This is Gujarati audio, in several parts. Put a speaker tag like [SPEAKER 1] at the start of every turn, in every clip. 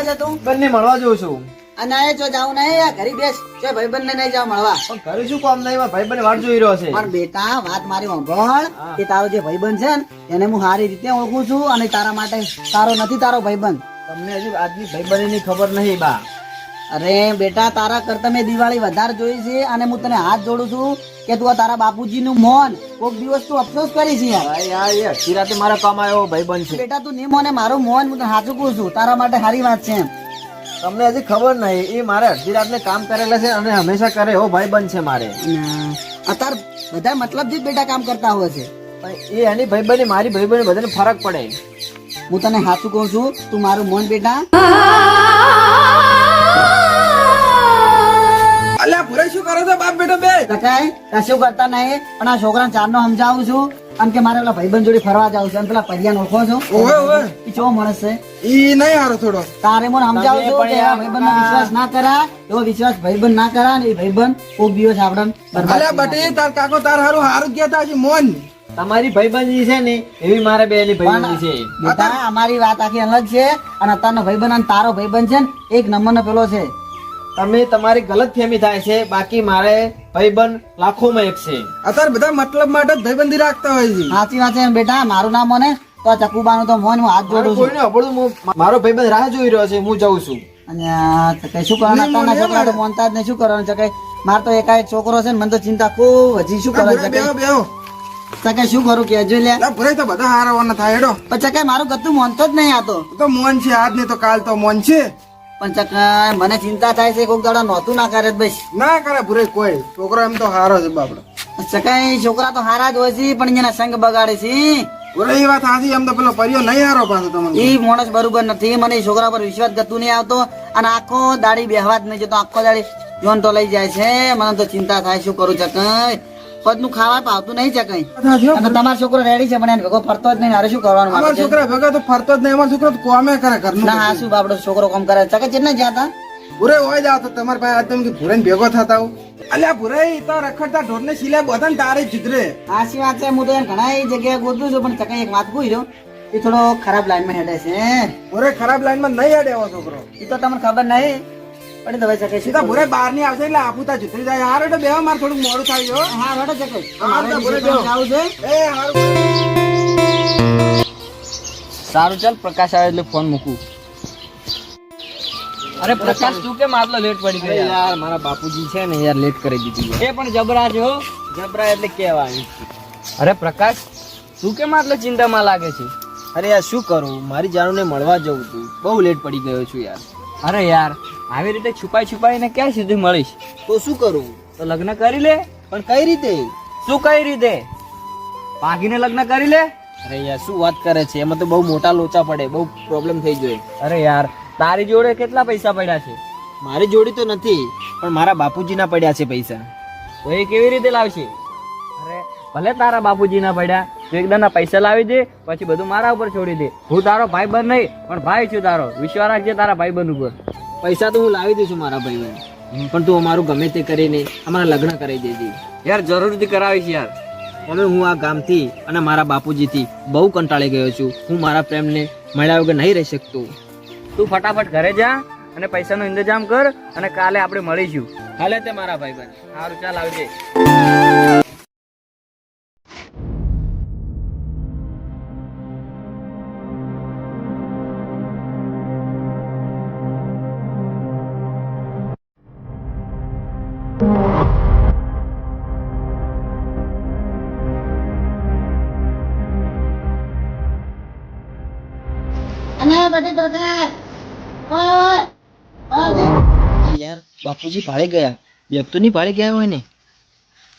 [SPEAKER 1] છે તું?
[SPEAKER 2] બંને મળવા જઉં છું.
[SPEAKER 1] અને જો જાવ નહીં ઘરે બેસ જો ભાઈબંધ ને નહીં જાવ મળવા.
[SPEAKER 2] પણ ઘરે શું કામ નહીં, ભાઈબંધ વાટ જોઈ રહ્યો છે.
[SPEAKER 1] પણ બેટા વાત મારી સાંભળ કે તારો જે ભાઈબંધ છે ને એને હું સારી રીતે ઓળખું છું અને તારા માટે સારો નથી તારો ભાઈબંધ.
[SPEAKER 2] તમને હજુ આજની ભાઈબંધની ખબર નહીં બા.
[SPEAKER 1] અરે બેટા તારા કરતા મેં દિવાળી વધારે જોઈ છે અને હું તને હાથ જોડું છું કે તું આ તારા બાપુજી નું મોન કોક દિવસ તું અફસોસ કરીશ યાર.
[SPEAKER 2] યાર એ અડધી રાતે મારા કામ આવ્યો ભાઈબંધ છે.
[SPEAKER 1] બેટા તું નહીં મોને મારું મોન હું તને સાચું કહું છું તારા માટે સારી વાત છે એમ.
[SPEAKER 2] તમને હજી ખબર નહીં, એ મારે અડધી રાતને કામ કરેલા છે અને હંમેશા કરે એવો ભાઈબંધ છે મારે.
[SPEAKER 1] અત્યાર બધા મતલબ થી બેટા કામ કરતા હોય છે
[SPEAKER 2] પણ એ એની ભાઈબંધ મારી ભાઈબંધ બધાને ફરક પડે.
[SPEAKER 1] હું તને સાચું કહું છું તું મારું મોન બેટા.
[SPEAKER 3] અલ્યા ભૂરે શું કરો છો બાપ બેટો બે?
[SPEAKER 1] કકાય કશું કરતા નહીં પણ આ છોકરાને ચારનો સમજાવું છું અને કે મારે પેલા ભાઈબંધ જોડે ફરવા જાવ છું અને પેલા પરિયાને ઓળખો છો?
[SPEAKER 3] ઓવે ઓવે
[SPEAKER 1] ઈ કેવો માણસ છે
[SPEAKER 3] ઈ નહીં હારો થોડો.
[SPEAKER 1] તારે મને સમજાવું છું કે આ ભાઈબંધનો વિશ્વાસ ના કરા એવો વિશ્વાસ ભાઈબંધ ના કરા ને એ ભાઈબંધ કોક દિવસ આપણને બરબાદ
[SPEAKER 3] અલ્યા
[SPEAKER 1] કરી
[SPEAKER 3] બટી તાર કાકો તાર હારું હારું કહેતા હજી મોન.
[SPEAKER 2] તમારી ભાઈબંધી છે ને એવી મારે બે ની ભાઈબંધી છે.
[SPEAKER 1] નાખે. બેટા અમારી વાત આખી અલગ છે અને અત્યારનો ભાઈબંધ અને તારો ભાઈબંધ છે ને એક નંબરનો પેલો છે.
[SPEAKER 2] તમે તમારી ગલત ફહેમી થાય છે, બાકી મારે ભાઈબંધ લાખોમાં એક છે.
[SPEAKER 3] અત્યારે બધા મતલબ માટે જ ભાઈબંધી રાખતા હોય છે.
[SPEAKER 1] સાચી વાત છે બેટા મારું નામ મને તો આ ચકુબાનું તો મોન હું હાથ જોડું છું.
[SPEAKER 2] કોઈને અબળું મારો ભાઈબંધ રાહ જોઈ રહ્યો છે, હું જઉં છું.
[SPEAKER 1] અને કઈ શું કરવાના અત્યારના છોકરા તો મોનતા જ નહીં શું કરવાનું છે કઈ માર તો એકાએક છોકરો છે ને મને તો ચિંતા ખૂબ હજી શું કરે છે
[SPEAKER 3] બેહો બેહો.
[SPEAKER 1] કઈ શું કરું કે જો લે
[SPEAKER 3] અલ્યા ભૂરે તો બધા હારાવાના થાય હેડો.
[SPEAKER 1] પણ ચકાઈ મારું ગતું મોનતો જ નહીં આતો
[SPEAKER 3] તો મોન છે આજ ને તો કાલ તો મોન છે.
[SPEAKER 1] પણ ચકાઈ મને ચિંતા થાય છે કોક દાડા નહોતું ના કરે બસ
[SPEAKER 3] ના કરે ભૂરે કોઈ છોકરો એમ તો હારો છે બાપડો.
[SPEAKER 1] ચકાઈ છોકરા તો હારા જ હોય છે પણ એના સંગ બગાડે છે
[SPEAKER 3] ભૂરે એ વાત સાચી, એમ તો પેલો પરિયો નહીં હારો પાછો તમને.
[SPEAKER 1] એ માણસ બરોબર નથી મને એ છોકરા પર વિશ્વાસ ગતું નહીં આવતો અને આખો દાડી બેહવા જ નહીં જતો આખો દાડી જોન તો લઈ જાય છે મને તો ચિંતા થાય શું કરું ચકાઈ પદનું ખાવા પાવતું નહીં ચકાઈ અને તમારો છોકરો રેડી છે પણ એને ભેગો ફરતો જ નહીં હારે શું કરવાનું
[SPEAKER 3] અમારા
[SPEAKER 1] મારે છે?
[SPEAKER 3] છોકરા ભેગા તો ફરતો જ નહીં, અમારો છોકરો તો કોમે કરે ઘરનું.
[SPEAKER 1] ના હા શું બાપડો છોકરો કામ કરે ચકાઈ ચેટલા જ્યાં હતા
[SPEAKER 3] ભૂરે હોય જાવ તો તમારા પાસે આજ તમે ભૂરે ભેગો થતા હો. અલ્યા ભૂરે ઈ તો રખડતા ઢોર ને સિલાય બધા ને તારે જીતરે.
[SPEAKER 1] સાચી વાત છે હું તો એને ઘણા જગ્યાએ ગોતું છું પણ ચકાઈ એક વાત પૂછ્યો એ થોડો ખરાબ લાઈનમાં હેડે છે
[SPEAKER 3] ભૂરે ખરાબ લાઈન માં નહીં હેડે એવો છોકરો.
[SPEAKER 1] એ તો તમને ખબર નહીં પણ તો ભાઈ ચકાઈ
[SPEAKER 3] સીધા ભૂરે બહાર ની આવશે એટલે આપુતા જીતરી જાય. હારો એટલે બેવા મારે થોડું મોડું થાય છે હો.
[SPEAKER 1] હા વડો ચકાઈ
[SPEAKER 3] હા, તો ભૂરે બેહો.
[SPEAKER 1] આવું છે
[SPEAKER 3] એ હારું.
[SPEAKER 2] સારું ચાલ, પ્રકાશ આવે એટલે ફોન મૂકું. અરે પ્રકાશ તું કેમ આટલો લેટ પડી ગયો? યાર મારા બાપુજી છે ને યાર લેટ કરી દીધી. એ પણ જબરા છે હો. જબરા એટલે કેવાય. અરે પ્રકાશ તું કેમ આટલો ચિંતામાં લાગે છે? અરે યાર શું કરું, મારી જાનુને મળવા જવું હતું, બહુ લેટ પડી ગયો છું યાર. અરે યાર આવી રીતે છુપાઈ છુપાઈને ક્યાં સુધી મળીશ? તો શું કરું? તો લગ્ન કરી લે. પણ કઈ રીતે? શું કઈ રીતે? પાકીને લગ્ન કરી લે. અરે યાર શું વાત કરે છે, એમાં તો બહુ મોટા લોચા પડે, બહુ પ્રોબ્લેમ થઈ જાય. અરે યાર તારી જોડે કેટલા પૈસા પડ્યા છે? મારી જોડે તો નથી પણ મારા બાપુજીના પડ્યા છે પૈસા. તો એ કેવી રીતે લાવશે? અરે ભલે તારા બાપુજીના પડ્યા તો એકદમના પૈસા લાવી દે પછી બધું મારા ઉપર છોડી દે. હું તારો ભાઈબંધ નહીં પણ ભાઈ છું તારો, વિશ્વાસ રાખજે તારા ભાઈબંધ ઉપર. પૈસા તો હું લાવી દઈશું મારા ભાઈબંધ, પણ તું અમારું ગમે તે કરીને અમારા લગ્ન કરાવી દેજે. યાર જરૂરથી કરાવીશ યાર. હવે હું આ ગામથી અને મારા બાપુજીથી બહુ કંટાળી ગયો છું. હું મારા પ્રેમને મળ્યા વગર નહીં રહી શકતો. તું ફટાફટ ઘરે જા અને પૈસાનો ઇંતજામ કર અને કાલે આપણે મળીશું. હાલે તે મારા ભાઈબંધ. સારું ચાલ આવજે. યાર બાપુજી ભાડે ગયા, બેગ તો નહીં ભાડે ગયા હોય ને.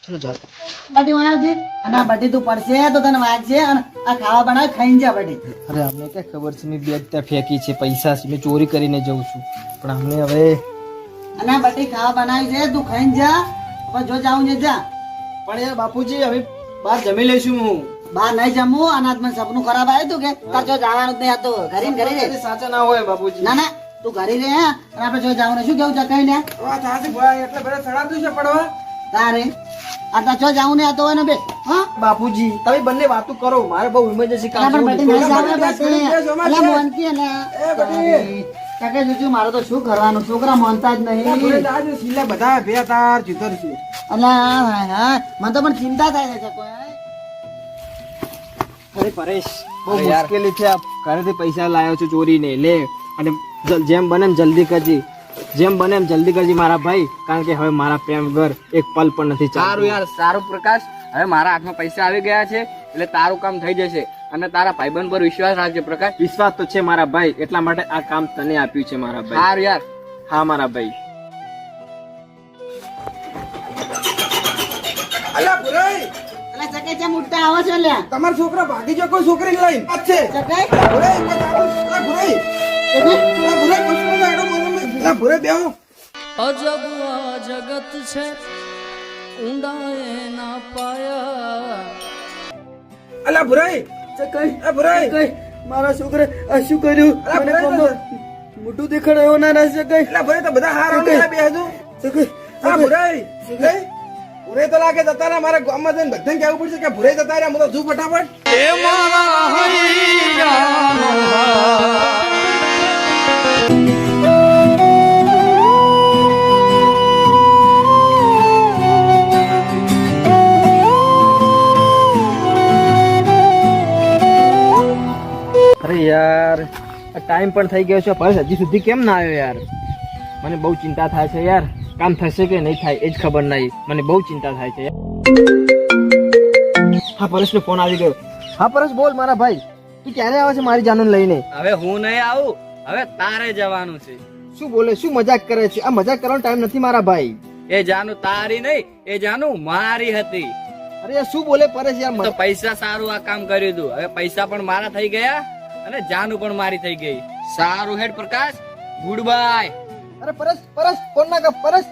[SPEAKER 2] ચલો જાઓ.
[SPEAKER 1] બધી વાંચી અને આ બધી તું પડશે તો તને વાંચશે અને આ ખાવા બનાવ ખાઈને જા બધી.
[SPEAKER 2] અરે અમને ક્યાં ખબર છે, મેં બેગ ત્યાં ફેંકી છે, પૈસા છે, મેં ચોરી કરીને જઉં છું. પણ અમને હવે
[SPEAKER 1] અને આ બધી ખાવા બનાવી છે તું ખાઈને જા પણ જો જાઉં ને જા.
[SPEAKER 2] પણ યાર બાપુજી હવે બહાર જમી લઈશું. હું
[SPEAKER 1] બહાર નહીં જમવું અને આજ મને સપનું ખરાબ આવ્યું તું કે તાર જો જવાનું જ નહીં આ તો ઘરે ને ઘરે રે.
[SPEAKER 2] સાચા ના હોય બાપુજી.
[SPEAKER 1] ના ના તું ઘરે રે અને આપણે જો જવાનું શું કેવું ચકાઈ ને
[SPEAKER 3] વાત સાચી ભૂરા, એટલે બધા ચડાતું છે પડવા.
[SPEAKER 1] તારે આ તાર જો જાવું ને આ તો હોય ને બે હા
[SPEAKER 2] બાપુજી તમે બંને વાતો કરો, મારે બહુ ઇમરજન્સી કામ છે.
[SPEAKER 1] પણ બધી નહીં જાવ ને
[SPEAKER 3] બેસ,
[SPEAKER 1] બધી.
[SPEAKER 3] બેસ, બેસ, અમાર
[SPEAKER 1] અલા
[SPEAKER 3] છે.
[SPEAKER 1] મોનકી અને
[SPEAKER 3] એ બધી.
[SPEAKER 1] કાકે જોજો મારે તો શું કરવાનું, છોકરા માનતા જ
[SPEAKER 3] અલ્યા
[SPEAKER 1] નહીં.
[SPEAKER 3] ભુરાઈ તાર જો શીલા બધા બે તાર જુદર છે.
[SPEAKER 1] અલા હા મને તો પણ ચિંતા થાય છે ચકો.
[SPEAKER 2] અરે પરેશ બહુ મુશ્કેલી છે. આ ઘરેથી પૈસા લાવ્યો છું ચોરીને, લે અને જેમ બને એમ જલ્દી કરજી, જેમ બને એમ જલ્દી કરજી મારા ભાઈ, કારણ કે હવે મારા પ્રેમ ઘર એક પલ પણ નથી ચાલતું.
[SPEAKER 4] સારું યાર, સારું પ્રકાશ. હવે મારા હાથમાં પૈસા આવી ગયા છે એટલે તારું કામ થઈ જશે. અને તારા ભાઈબંધ પર વિશ્વાસ રાખજે પ્રકાશ.
[SPEAKER 2] વિશ્વાસ તો છે મારા ભાઈ, એટલા માટે આ કામ તને આપ્યું છે મારા ભાઈ.
[SPEAKER 4] સારું યાર.
[SPEAKER 2] હા મારા ભાઈ.
[SPEAKER 3] અલ્યા ભુરાઈ
[SPEAKER 1] અલા ચકે ચમ ઉડતા આવો છો લ્યા?
[SPEAKER 3] તમારો છોકરો ભાગી ગયો કોઈ છોકરીને લઈને આ છે.
[SPEAKER 1] ચકે
[SPEAKER 3] ભુરાઈ કોઈ તારું અલ્યા ભુરાઈ અલ્યા ભુરાઈ કશું ના એડો મને અલ્યા ભુરાઈ બેહો.
[SPEAKER 5] અજબ આ જગત છે ઊંડાએ ના પાયા.
[SPEAKER 3] અલ્યા ભુરાઈ
[SPEAKER 1] ચકે
[SPEAKER 3] અલ્યા ભુરાઈ
[SPEAKER 1] કઈ મારા છોકરે આ શું કર્યું?
[SPEAKER 3] અલા,
[SPEAKER 1] મને
[SPEAKER 3] ભરાઈ
[SPEAKER 1] કોમનો મોટું દેખાડ્યો ના ના ચકે.
[SPEAKER 3] અલ્યા ભુરાઈ તો બધા હાર આમ બેહજો.
[SPEAKER 1] ચકે
[SPEAKER 3] આ ભુરાઈ લઈ ભુરાઈ તો લાગે જતા રહ્યા. મારા ગામમાં જઈને બધાને કહેવું પડશે કે ભુરાઈ જતા રહ્યા. હું તો જુ ફટાફટ.
[SPEAKER 2] અરે યાર આ ટાઈમ પણ થઈ ગયો છે, પરેશ હજી સુધી કેમ ના આવ્યો યાર? મને બહુ ચિંતા થાય છે યાર, કામ થશે કે નહીં થાય એ જ ખબર નહીં. મને બહુ ચિંતા થાય છે યાર. હા પરેશનો ફોન આવી ગયો. હા પરેશ બોલ મારા ભાઈ, તું ક્યારે આવે છે મારી જાનું લઈને?
[SPEAKER 4] હવે હું નહીં આવું, હવે તારે જવાનું છે.
[SPEAKER 2] શું બોલે, શું મજાક કરે છે? આ મજાક કરવાનો ટાઈમ નથી મારા ભાઈ.
[SPEAKER 4] એ જાનું તારી નહીં, એ જાનું મારી હતી.
[SPEAKER 2] અરે યાર શું બોલે પરેશ યાર?
[SPEAKER 4] તો પૈસા સારું આ કામ કર્યું તું. હવે પૈસા પણ મારા થઈ ગયા અને જાનું પણ મારી થઈ ગઈ. સારું હેડ પ્રકાશ, ગુડ બાય.
[SPEAKER 2] અરે પરેશ પરેશ ફોન ના કર પરેશ.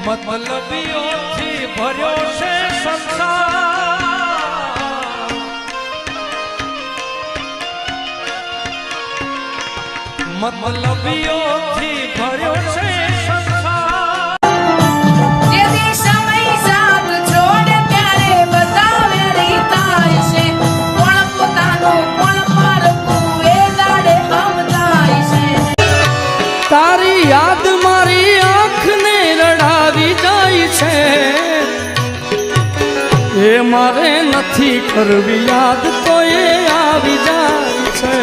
[SPEAKER 5] મતલબીઓથી ભર્યો છે સંસાર, મતલબીઓથી ભર્યો છે સંસાર.
[SPEAKER 6] જેથી સમય સાથ છોડે ત્યારે બતાવે રીતાય છે. કોણ પોતાનું કોણ પરકું એ દાડે સમજાય છે.
[SPEAKER 5] તારી યાદ મારી આંખને રડાવી જાય છે, એ મારે નથી કરવી યાદ તો એ આવી જાય છે.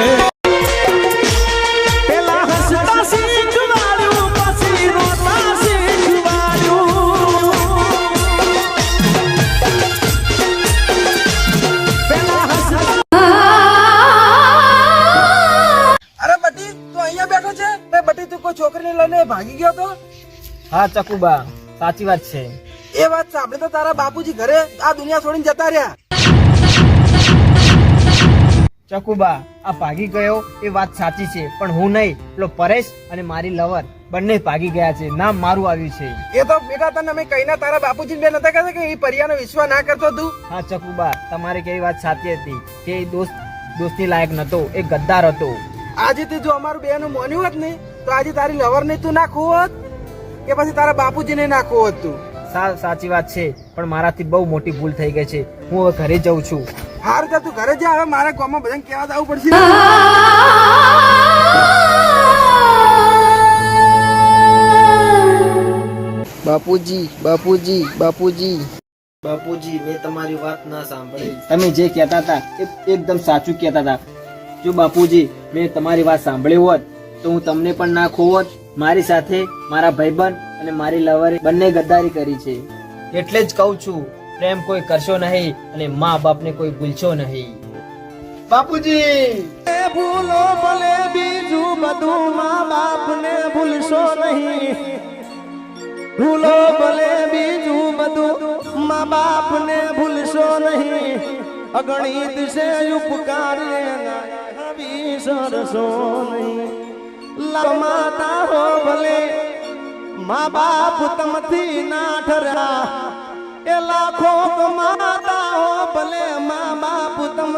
[SPEAKER 5] પેલા હસતા શીખવાડ્યું પછી રોતા શીખવાડ્યું. પેલા હસતા
[SPEAKER 3] અરે બટી તું અહીંયા બેઠો છે? એ બટી તું કોઈ છોકરીને લઈને ભાગી ગયો તો?
[SPEAKER 2] હા ચકુબા સાચી વાત છે.
[SPEAKER 3] એ વાત સાંભળે તો તારા બાપુજી ઘરે આ દુનિયા છોડીને જતા રહ્યા.
[SPEAKER 2] ચકુબા આ ભાગી ગયો એ વાત સાચી છે, પણ હું નહીં, પેલો પરેશ અને મારી લવર બંને ભાગી ગયા છે. નામ મારું આવ્યું છે.
[SPEAKER 3] એ તો બેટા તને અમે કહીના તારા બાપુજી બે નતા કહેતા કે એ પરિયાનો વિશ્વાસ ના કરતો તું?
[SPEAKER 2] હા ચકુબા તમારી કેવી વાત સાચી હતી કે એ દોસ્તની લાયક નતો, એ ગદ્દાર હતો.
[SPEAKER 3] આજે તે જો અમારું બેનું મોન્યું હોત ને તો આજે તારી લવર ને તું નાખવું હોત કે પછી તારા બાપુજી ને નાખવું હોત તું?
[SPEAKER 2] સાચી વાત છે, પણ મારાથી બહુ મોટી ભૂલ થઈ ગઈ છે. હું હવે ઘરે જઉં છું.
[SPEAKER 3] હારું તો તું ઘરે જા. હવે મારા ગામમાં બધાને કહેવા જવું પડશે.
[SPEAKER 2] બાપુજી બાપુજી બાપુજી બાપુજી મેં તમારી વાત ના સાંભળી. તમે જે કહેતા હતા એ એકદમ સાચું કહેતા હતા. જો બાપુજી મેં તમારી વાત સાંભળી હોત તો હું તમને પણ ના ખોવત. મારી સાથે મારા ભાઈબંધ અને મારી લવરે બંને ગદ્દારી કરી છે. એટલે જ કહું છું પ્રેમ કોઈ કરશો નહીં અને મા બાપને કોઈ ભૂલશો નહીં. બાપુજી
[SPEAKER 5] ભૂલો ભલે બીજું બધું મા બાપને ભૂલશો નહીં. ભૂલો ભલે બીજું બધું મા બાપને ભૂલશો નહીં. અગણિત છે ઉપકાર વિસરશો નહીં. લમાતા હો ભલે મા બાપ તમથી ના ઠર્યા, એ લાખો કમાતા હો ભલે મા બાપ તમ